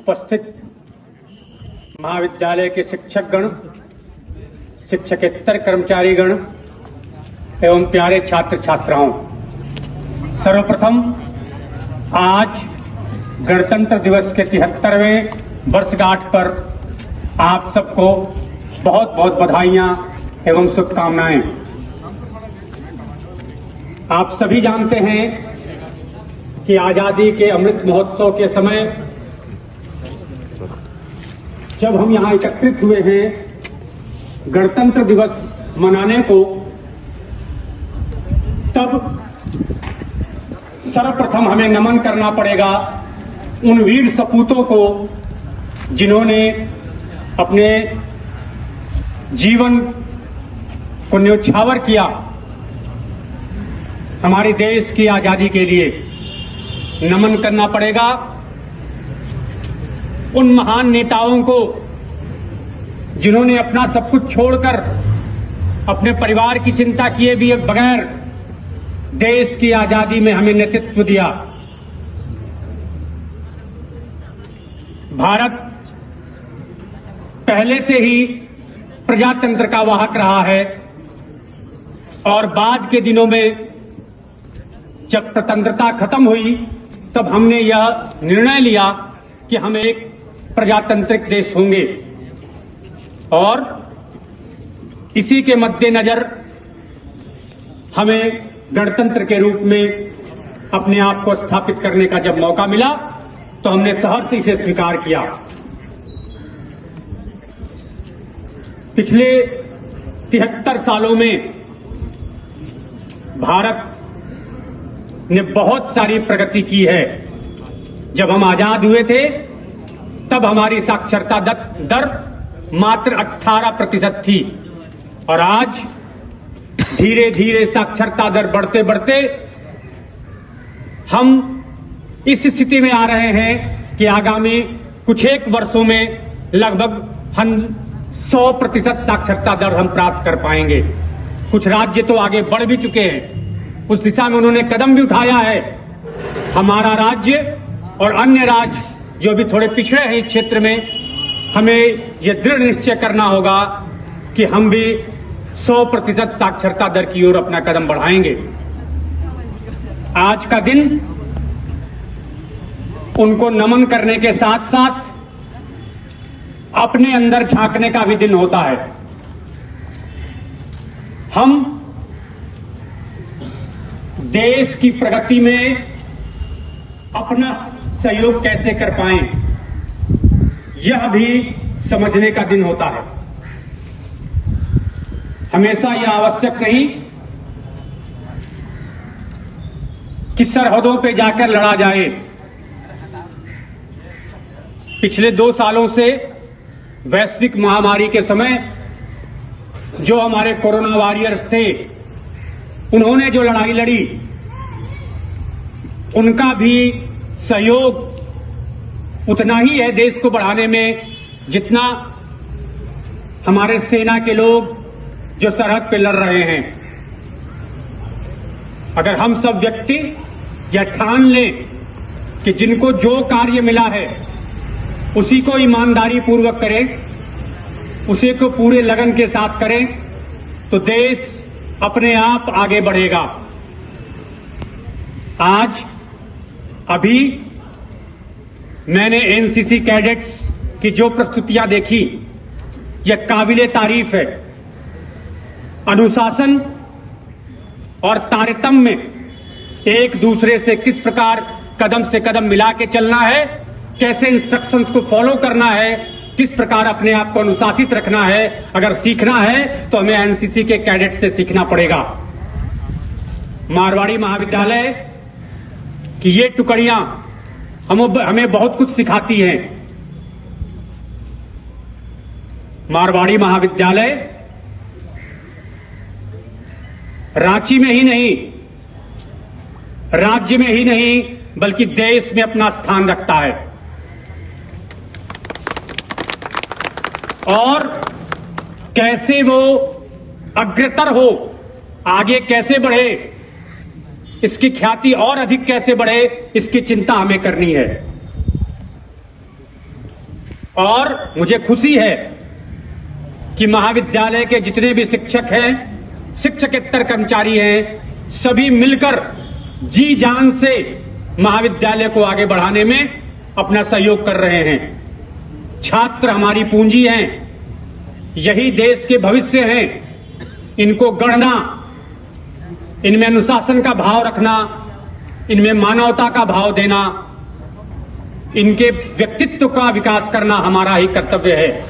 उपस्थित महाविद्यालय के शिक्षकगण, शिक्षकेतर कर्मचारीगण एवं प्यारे छात्र छात्राओं, सर्वप्रथम आज गणतंत्र दिवस के 73वें वर्षगांठ पर आप सबको बहुत बहुत बधाइयां एवं शुभकामनाएं। आप सभी जानते हैं कि आजादी के अमृत महोत्सव के समय जब हम यहां एकत्रित हुए हैं गणतंत्र दिवस मनाने को, तब सर्वप्रथम हमें नमन करना पड़ेगा उन वीर सपूतों को जिन्होंने अपने जीवन को न्योछावर किया हमारे देश की आजादी के लिए। नमन करना पड़ेगा उन महान नेताओं को जिन्होंने अपना सब कुछ छोड़कर अपने परिवार की चिंता किए भी बगैर देश की आजादी में हमें नेतृत्व दिया। भारत पहले से ही प्रजातंत्र का वाहक रहा है और बाद के दिनों में जब स्वतंत्रता खत्म हुई तब हमने यह निर्णय लिया कि हम एक प्रजातांत्रिक देश होंगे और इसी के मद्देनजर हमें गणतंत्र के रूप में अपने आप को स्थापित करने का जब मौका मिला तो हमने सहर्ष इसे स्वीकार किया। पिछले 73 सालों में भारत ने बहुत सारी प्रगति की है। जब हम आजाद हुए थे तब हमारी साक्षरता दर मात्र 18% थी और आज धीरे धीरे साक्षरता दर बढ़ते बढ़ते हम इस स्थिति में आ रहे हैं कि आगामी कुछ एक वर्षों में लगभग 100% साक्षरता दर हम प्राप्त कर पाएंगे। कुछ राज्य तो आगे बढ़ भी चुके हैं, उस दिशा में उन्होंने कदम भी उठाया है। हमारा राज्य और अन्य राज्य जो अभी थोड़े पिछड़े हैं इस क्षेत्र में, हमें यह दृढ़ निश्चय करना होगा कि हम भी 100% साक्षरता दर की ओर अपना कदम बढ़ाएंगे। आज का दिन उनको नमन करने के साथ साथ अपने अंदर झांकने का भी दिन होता है। हम देश की प्रगति में अपना सहयोग कैसे कर पाएं, यह भी समझने का दिन होता है। हमेशा यह आवश्यक नहीं कि सरहदों पे जाकर लड़ा जाए। पिछले 2 सालों से वैश्विक महामारी के समय जो हमारे कोरोना वॉरियर्स थे, उन्होंने जो लड़ाई लड़ी, उनका भी सहयोग उतना ही है देश को बढ़ाने में जितना हमारे सेना के लोग जो सरहद पे लड़ रहे हैं। अगर हम सब व्यक्ति यह ठान लें कि जिनको जो कार्य मिला है उसी को ईमानदारी पूर्वक करें, उसी को पूरे लगन के साथ करें, तो देश अपने आप आगे बढ़ेगा। आज अभी मैंने एनसीसी कैडेट्स की जो प्रस्तुतियां देखी, यह काबिले तारीफ है। अनुशासन और तारतम्य में एक दूसरे से किस प्रकार कदम से कदम मिला के चलना है, कैसे इंस्ट्रक्शंस को फॉलो करना है, किस प्रकार अपने आप को अनुशासित रखना है, अगर सीखना है तो हमें एनसीसी के कैडेट से सीखना पड़ेगा। मारवाड़ी महाविद्यालय कि ये टुकड़ियां हमें बहुत कुछ सिखाती हैं। मारवाड़ी महाविद्यालय रांची में ही नहीं, राज्य में ही नहीं, बल्कि देश में अपना स्थान रखता है। और कैसे वो अग्रतर हो, आगे कैसे बढ़े, इसकी ख्याति और अधिक कैसे बढ़े, इसकी चिंता हमें करनी है। और मुझे खुशी है कि महाविद्यालय के जितने भी शिक्षक हैं, शिक्षकेतर कर्मचारी हैं, सभी मिलकर जी जान से महाविद्यालय को आगे बढ़ाने में अपना सहयोग कर रहे हैं। छात्र हमारी पूंजी हैं, यही देश के भविष्य हैं। इनको गढ़ना, इनमें अनुशासन का भाव रखना, इनमें मानवता का भाव देना, इनके व्यक्तित्व का विकास करना हमारा ही कर्तव्य है।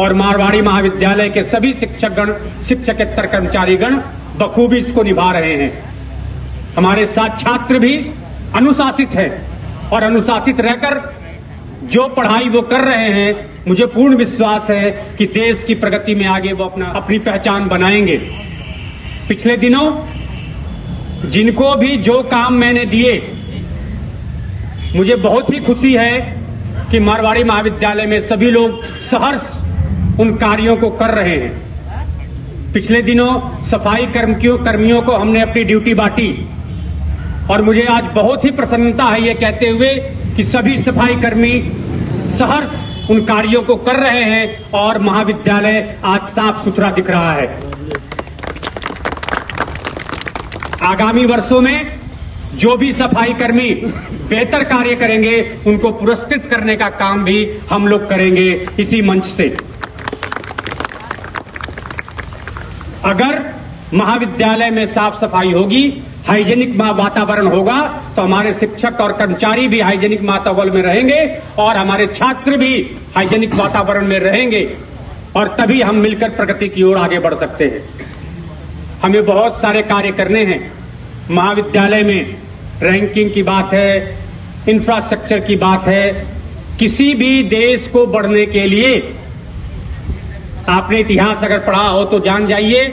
और मारवाड़ी महाविद्यालय के सभी शिक्षकगण, शिक्षकेतर कर्मचारीगण बखूबी इसको निभा रहे हैं। हमारे साथ छात्र भी अनुशासित हैं और अनुशासित रहकर जो पढ़ाई वो कर रहे हैं, मुझे पूर्ण विश्वास है कि देश की प्रगति में आगे वो अपनी पहचान बनाएंगे। पिछले दिनों जिनको भी जो काम मैंने दिए, मुझे बहुत ही खुशी है कि मारवाड़ी महाविद्यालय में सभी लोग सहर्ष उन कार्यों को कर रहे हैं। पिछले दिनों सफाई कर्मियों को हमने अपनी ड्यूटी बांटी और मुझे आज बहुत ही प्रसन्नता है ये कहते हुए कि सभी सफाई कर्मी सहर्ष उन कार्यों को कर रहे हैं और महाविद्यालय आज साफ सुथरा दिख रहा है। आगामी वर्षों में जो भी सफाई कर्मी बेहतर कार्य करेंगे, उनको पुरस्कृत करने का काम भी हम लोग करेंगे इसी मंच से। अगर महाविद्यालय में साफ सफाई होगी, हाइजेनिक वातावरण होगा, तो हमारे शिक्षक और कर्मचारी भी हाइजेनिक वातावरण में रहेंगे और हमारे छात्र भी हाइजेनिक वातावरण में रहेंगे और तभी हम मिलकर प्रगति की ओर आगे बढ़ सकते हैं। हमें बहुत सारे कार्य करने हैं। महाविद्यालय में रैंकिंग की बात है, इंफ्रास्ट्रक्चर की बात है। किसी भी देश को बढ़ने के लिए आपने इतिहास अगर पढ़ा हो तो जान जाइए,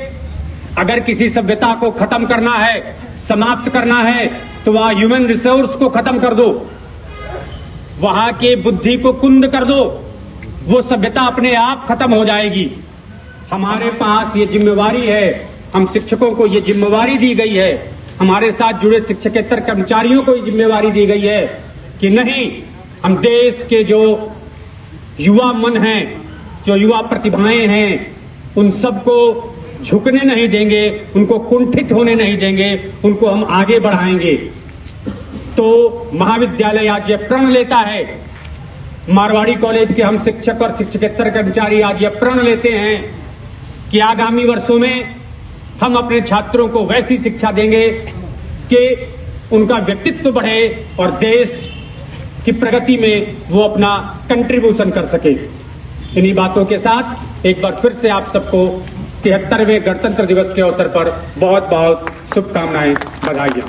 अगर किसी सभ्यता को खत्म करना है, समाप्त करना है, तो वहां ह्यूमन रिसोर्स को खत्म कर दो, वहां के बुद्धि को कुंद कर दो, वो सभ्यता अपने आप खत्म हो जाएगी। हमारे पास ये जिम्मेवारी है, हम शिक्षकों को ये जिम्मेवारी दी गई है, हमारे साथ जुड़े शिक्षकेतर कर्मचारियों को ये जिम्मेवारी दी गई है कि नहीं, हम देश के जो युवा मन हैं, जो युवा प्रतिभाएं हैं, उन सबको झुकने नहीं देंगे, उनको कुंठित होने नहीं देंगे, उनको हम आगे बढ़ाएंगे। तो महाविद्यालय आज ये प्रण लेता है, मारवाड़ी कॉलेज के हम शिक्षक और शिक्षकेतर कर्मचारी आज ये प्रण लेते हैं कि आगामी वर्षों में हम अपने छात्रों को वैसी शिक्षा देंगे कि उनका व्यक्तित्व बढ़े और देश की प्रगति में वो अपना कंट्रीब्यूशन कर सके। इन्हीं बातों के साथ एक बार फिर से आप सबको 73वें गणतंत्र दिवस के अवसर पर बहुत बहुत शुभकामनाएं, बधाई।